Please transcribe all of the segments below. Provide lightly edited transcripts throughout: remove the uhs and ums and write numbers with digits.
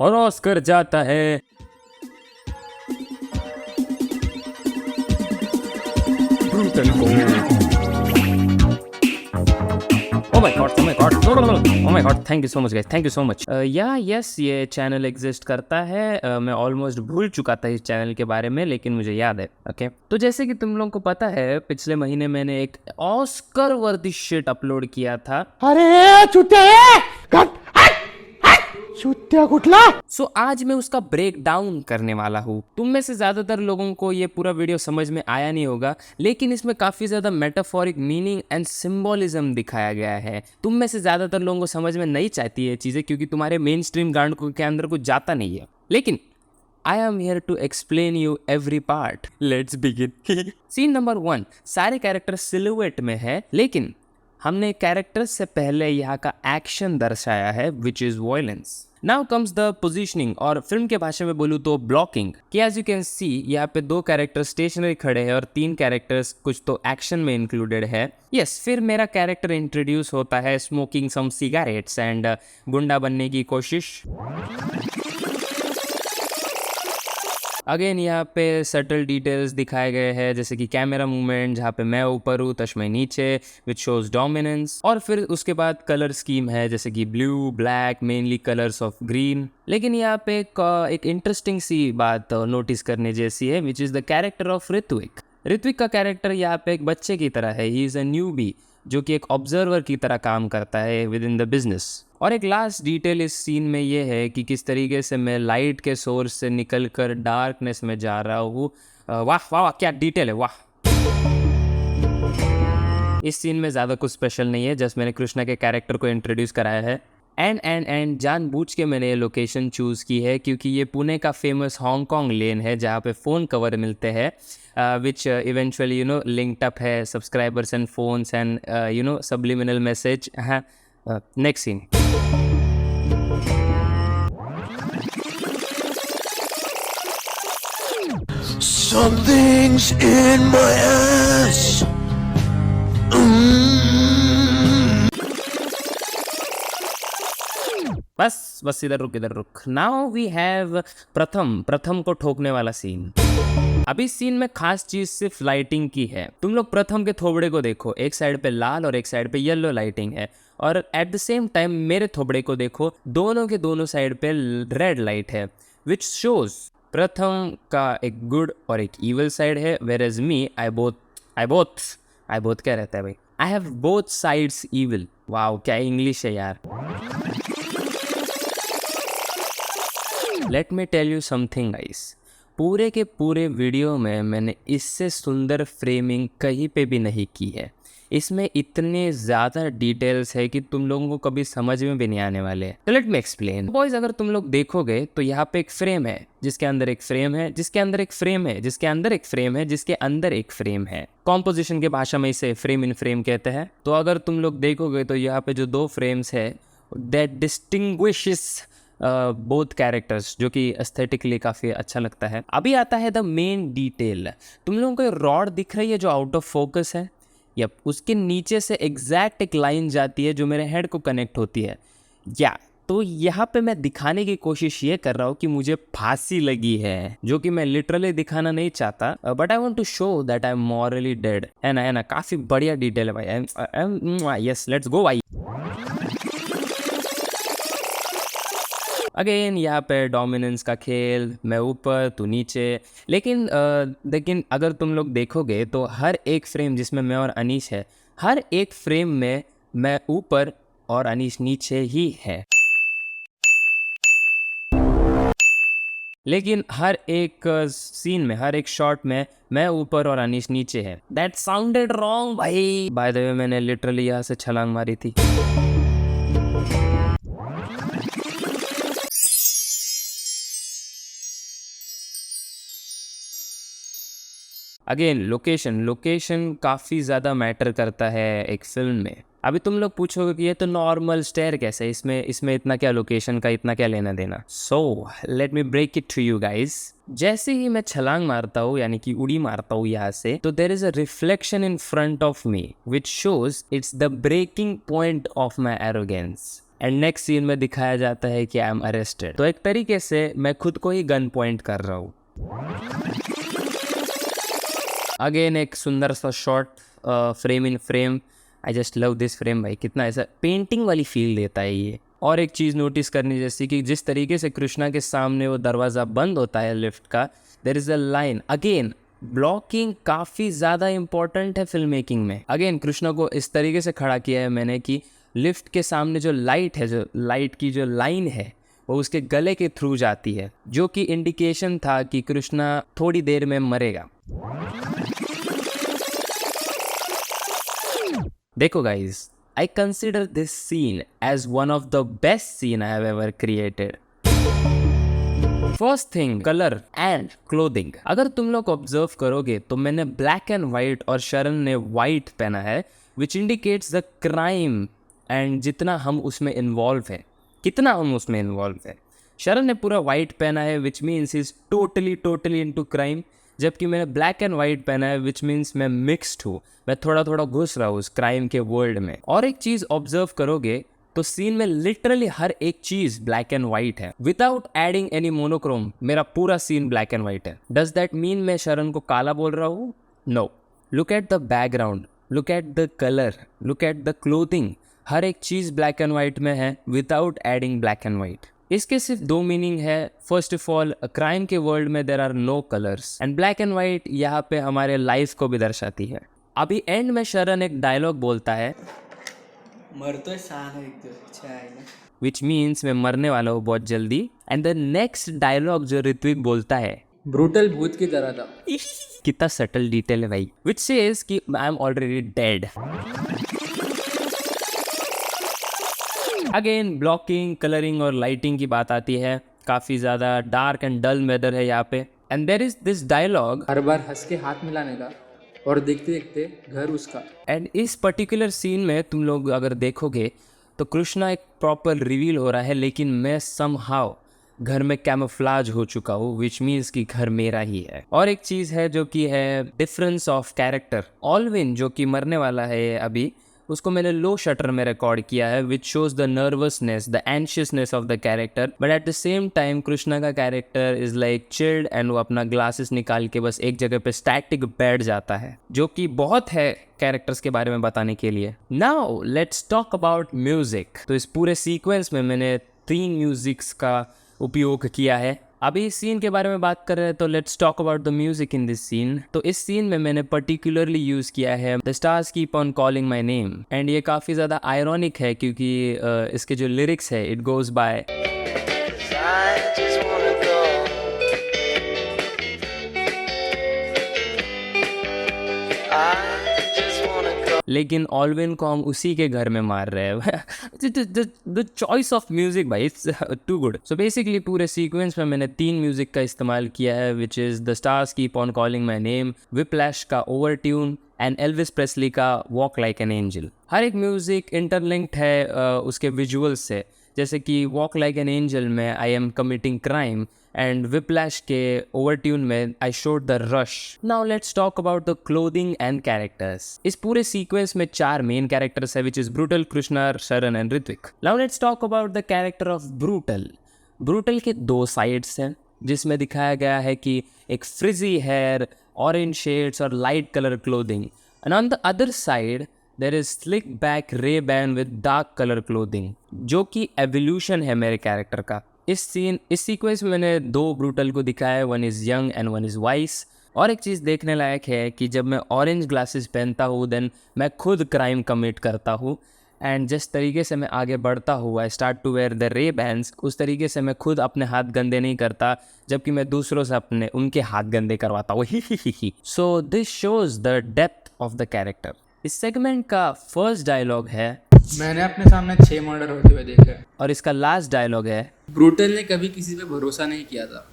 और ऑस्कर जाता है। ब्रूटल को। Oh my god, oh my god, no, no, no, no. Oh my god, thank you so much guys, thank you so much. yes, ये channel exist करता है। मैं almost भूल चुका था इस चैनल के बारे में, लेकिन मुझे याद है। ओके तो जैसे कि तुम लोगों को पता है, पिछले महीने मैंने एक ऑस्कर वर्दी शिट अपलोड किया था। अरे चुत्या कुठला। सो आज मैं उसका ब्रेक डाउन करने वाला हूँ। तुम में से ज्यादातर लोगों को ये पूरा वीडियो समझ में आया नहीं होगा, लेकिन इसमें काफी ज्यादा मेटाफोरिक मीनिंग एंड सिंबोलिज्म दिखाया गया है। तुम में से ज्यादातर लोगों को समझ में नहीं चाहती ये चीजें, क्योंकि तुम्हारे मेन स्ट्रीम गांड के अंदर कुछ जाता नहीं है। लेकिन I am here to explain you every part. Let's begin. Scene number 1, सारे कैरेक्टर सिलुएट में है, लेकिन हमने कैरेक्टर्स से पहले यहाँ का एक्शन दर्शाया है, which is violence. Now comes the positioning, और फिल्म के भाषा में बोलूँ तो ब्लॉकिंग। कि एज यू कैन सी यहाँ पे 2 कैरेक्टर स्टेशनरी खड़े हैं और 3 कैरेक्टर्स कुछ तो एक्शन में इंक्लूडेड है। यस, फिर मेरा कैरेक्टर इंट्रोड्यूस होता है स्मोकिंग सम सिगारेट्स एंड गुंडा बनने की कोशिश। अगेन यहाँ पे सटल डिटेल्स दिखाए गए हैं, जैसे कि कैमरा मूवमेंट, जहाँ पे मैं ऊपर हूँ तश्मे नीचे, विच शोज डोमिनेंस। और फिर उसके बाद कलर स्कीम है, जैसे कि blue, black, mainly colours of green. लेकिन यहाँ पे एक इंटरेस्टिंग सी बात नोटिस करने जैसी है, which is the character of Ritwik. Ritwik का कैरेक्टर यहाँ पे एक बच्चे की तरह है। ही इज़ अ न्यूबी जो कि एक ऑब्जर्वर की तरह काम करता है विद इन द बिजनेस। और एक लास्ट डिटेल इस सीन में ये है कि किस तरीके से मैं लाइट के सोर्स से निकल कर डार्कनेस में जा रहा हूँ। वाह वाह वाह, क्या डिटेल है, वाह। इस सीन में ज़्यादा कुछ स्पेशल नहीं है, जस्ट मैंने कृष्णा के कैरेक्टर को इंट्रोड्यूस कराया है। एंड जानबूझ के मैंने ये लोकेशन चूज़ की है, क्योंकि ये पुणे का फेमस हांगकांग लेन है, जहाँ पे फ़ोन कवर मिलते हैं, विच इवेंचुअली लिंक्ड अप है subscribers and phones and subliminal message. हाँ, next scene. Something's in my ass. बस इधर रुक। नाउ वी हैव प्रथम को ठोकने वाला सीन। अभी इस सीन में खास चीज सिर्फ लाइटिंग की है। तुम लोग प्रथम के थोबड़े को देखो, एक साइड पे लाल और एक साइड पे येलो लाइटिंग है, और एट द सेम टाइम मेरे थोबड़े को देखो, दोनों के दोनों साइड पे रेड लाइट है, विच शोज प्रथम का एक गुड और एक इविल साइड है, whereas me I both क्या रहता है भाई, I have both sides evil. Wow, क्या इंग्लिश है यार। Let me tell you something guys, पूरे के पूरे वीडियो में मैंने इससे सुंदर फ्रेमिंग कहीं पे भी नहीं की है। इसमें इतने ज़्यादा डिटेल्स है कि तुम लोगों को कभी समझ में भी नहीं आने वाले। तो लेट मी एक्सप्लेन बॉयज। अगर तुम लोग देखोगे तो यहाँ पे एक फ्रेम है, जिसके अंदर एक फ्रेम है, जिसके अंदर एक फ्रेम है, जिसके अंदर एक फ्रेम है, जिसके अंदर एक फ्रेम है। कॉम्पोजिशन की भाषा में इसे फ्रेम इन फ्रेम कहते हैं। तो अगर तुम लोग देखोगे तो यहाँ पे जो 2 फ्रेम्स है, दैट डिस्टिंग्विशेस बोथ कैरेक्टर्स, जो कि एस्थेटिकली काफ़ी अच्छा लगता है। अभी आता है द मेन डिटेल। तुम लोगों को रॉड दिख रही है जो आउट ऑफ फोकस है, यप, उसके नीचे से एग्जैक्ट एक लाइन जाती है जो मेरे हेड को कनेक्ट होती है। या तो यहाँ पे मैं दिखाने की कोशिश ये कर रहा हूँ कि मुझे फांसी लगी है, जो कि मैं लिटरली दिखाना नहीं चाहता, but I want to show that I am morally dead. है ना, काफ़ी बढ़िया डिटेल है भाई। यस, लेट्स गो भाई। अगेन यहाँ पे डोमिनेंस का खेल, मैं ऊपर तू नीचे। लेकिन अगर तुम लोग देखोगे तो हर एक फ्रेम जिसमें मैं और अनीश है, हर एक फ्रेम में मैं ऊपर और अनीश नीचे ही है। लेकिन हर एक सीन में, हर एक शॉट में मैं ऊपर और अनीश नीचे है। दैट साउंडेड रॉन्ग भाई। बाय द वे, मैंने लिटरली यहाँ से छलांग मारी थी। अगेन लोकेशन काफ़ी ज़्यादा मैटर करता है एक फिल्म में। अभी तुम लोग पूछोगे कि ये तो नॉर्मल स्टेयर कैसे है, इसमें इतना क्या लोकेशन का इतना क्या लेना देना। So let me break it to you guys. जैसे ही मैं छलांग मारता हूँ, यानी कि उड़ी मारता हूँ यहाँ से, तो there is a reflection in front of me which shows it's the breaking point of my arrogance. And next scene में दिखाया जाता है कि आई एम अरेस्टेड। तो एक तरीके से मैं खुद को ही गन पॉइंट कर रहा हूँ। अगेन एक सुंदर सा shot, frame in frame. I just love this frame भाई, कितना ऐसा पेंटिंग वाली फील देता है ये। और एक चीज़ नोटिस करनी, जैसे कि जिस तरीके से कृष्णा के सामने वो दरवाज़ा बंद होता है लिफ्ट का, there is a line. Again blocking काफ़ी ज़्यादा इंपॉर्टेंट है फिल्म मेकिंग में। अगेन कृष्णा को इस तरीके से खड़ा किया है मैंने कि लिफ्ट के सामने जो लाइट है, जो लाइट की जो लाइन है वो उसके गले के थ्रू जाती है, जो कि इंडिकेशन था कि कृष्णा थोड़ी देर में मरेगा। देखो guys, I consider this scene as one of the best scene I have ever created. First thing, colour and clothing. अगर तुम लोग ऑब्जर्व करोगे तो मैंने ब्लैक एंड व्हाइट और शरण ने व्हाइट पहना है, which indicates the crime and जितना हम उसमें इन्वॉल्व है, कितना हम उसमें इन्वॉल्व है। शरण ने पूरा व्हाइट पहना है, which means is totally into crime, जबकि मैंने ब्लैक एंड व्हाइट पहना है, विच मीन्स मैं मिक्स्ड हूँ, मैं थोड़ा थोड़ा घुस रहा हूँ उस क्राइम के वर्ल्ड में। और एक चीज़ ऑब्जर्व करोगे तो सीन में लिटरली हर एक चीज़ ब्लैक एंड व्हाइट है, विदाउट एडिंग एनी मोनोक्रोम। मेरा पूरा सीन ब्लैक एंड व्हाइट है। डज दैट मीन मैं शरण को काला बोल रहा हूँ? No. Look at the background, look at the colour, look at the clothing. हर एक चीज़ ब्लैक एंड व्हाइट में है without adding black and white. इसके सिर्फ दो मीनिंग है। फर्स्ट ऑफ ऑल, क्राइम के वर्ल्ड में there are no colours, and black and white यहाँ पे हमारे लाइफ को भी दर्शाती है। अभी एंड में शरण एक डायलॉग बोलता है, मरतोय साला एकदम अच्छा आहे ना, विच मीन्स मैं मरने वाला हूँ बहुत जल्दी। एंड द नेक्स्ट डायलॉग जो ऋत्विक बोलता है, ब्रूटल भूत की तरह था। कितना सटल डिटेल है भाई, विच सेज कि I am already dead. Again blocking, colouring और लाइटिंग की बात आती है। काफ़ी ज़्यादा डार्क एंड डल वेदर है यहाँ पे, and there is this dialogue, हर बार हंस के हाथ मिलाने का और देखते देखते घर उसका। एंड इस पर्टिकुलर सीन में तुम लोग अगर देखोगे तो कृष्णा एक प्रॉपर रिवील हो रहा है, लेकिन मैं समहाउ घर में कैमोफ्लाज हो चुका हूँ, विच मीन्स कि घर मेरा ही है। और एक चीज़ है जो कि है डिफरेंस ऑफ कैरेक्टर। ऑलविन जो कि मरने वाला है अभी, उसको मैंने लो शटर में रिकॉर्ड किया है, which shows the nervousness, the anxiousness of the character. But at the same time Krishna का character is like chilled, and वो अपना ग्लासेस निकाल के बस एक जगह पे स्टैटिक बैठ जाता है, जो कि बहुत है कैरेक्टर्स के बारे में बताने के लिए। Now let's talk about music. तो इस पूरे सीक्वेंस में मैंने 3 म्यूजिक्स का उपयोग किया है। अभी इस सीन के बारे में बात कर रहे हैं तो let's talk about the music in this scene. तो इस सीन में मैंने पर्टिकुलरली यूज़ किया है the stars keep on calling my name, and ये काफ़ी ज़्यादा आयरॉनिक है क्योंकि इसके जो लिरिक्स है, इट गोज़ बाय लेकिन ऑलविन को हम उसी के घर में मार रहे हैं। द चॉइस ऑफ म्यूजिक भाई, it's too good. So basically पूरे सीक्वेंस में मैंने 3 म्यूजिक का इस्तेमाल किया है, which is the stars keep on calling my name, whiplash का over tune, and Elvis Presley का वॉक लाइक एन एंजल। हर एक म्यूजिक इंटरलिंक्ड है उसके विजुअल्स से, जैसे कि वॉक लाइक एन एंजल में I am committing crime, and whiplash के ओवर ट्यून में I showed the rush. Now let's talk about the clothing and characters. इस पूरे सीक्वेंस में 4 मेन कैरेक्टर्स है, which is brutal, Krishna, Sharan and Ritwik. Now let's talk about the character of brutal. Brutal के 2 sides हैं, जिसमें दिखाया गया है कि एक फ्रिजी हेयर, ऑरेंज शेड्स और light colour clothing, and on the other side there is slick back Ray-Ban with dark colour clothing, जो कि एवोल्यूशन है मेरे कैरेक्टर का। इस सीक्वेंस में मैंने 2 ब्रूटल को दिखाया है, one is young and one is vice. और एक चीज़ देखने लायक है कि जब मैं ऑरेंज ग्लासेस पहनता हूँ देन मैं खुद क्राइम कमिट करता हूँ, एंड जिस तरीके से मैं आगे बढ़ता हूँ, I start to wear the Ray-Bans, उस तरीके से मैं खुद अपने हाथ गंदे नहीं करता, जबकि मैं दूसरों से उनके हाथ गंदे करवाता हूँ। So this shows the depth of the character. इस सेगमेंट का फर्स्ट डायलॉग है, मैंने अपने सामने 6 मर्डर होते हुए देखे हैं। और इसका लास्ट डायलॉग है, ब्रूटल ने कभी किसी पे भरोसा नहीं किया था।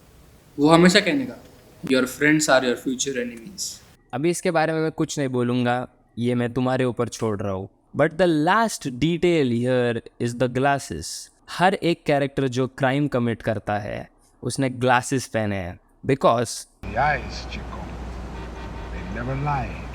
वो हमेशा कहने का, your friends are your future enemies. अभी इसके बारे में मैं कुछ नहीं बोलूँगा, ये मैं तुम्हारे ऊपर छोड़ रहा हूँ। But the last detail here is the glasses. हर एक कैरेक्टर जो क्राइम कमिट करता है उसने ग्लासेस पहने हैं, because The eyes, Chico. They never lie.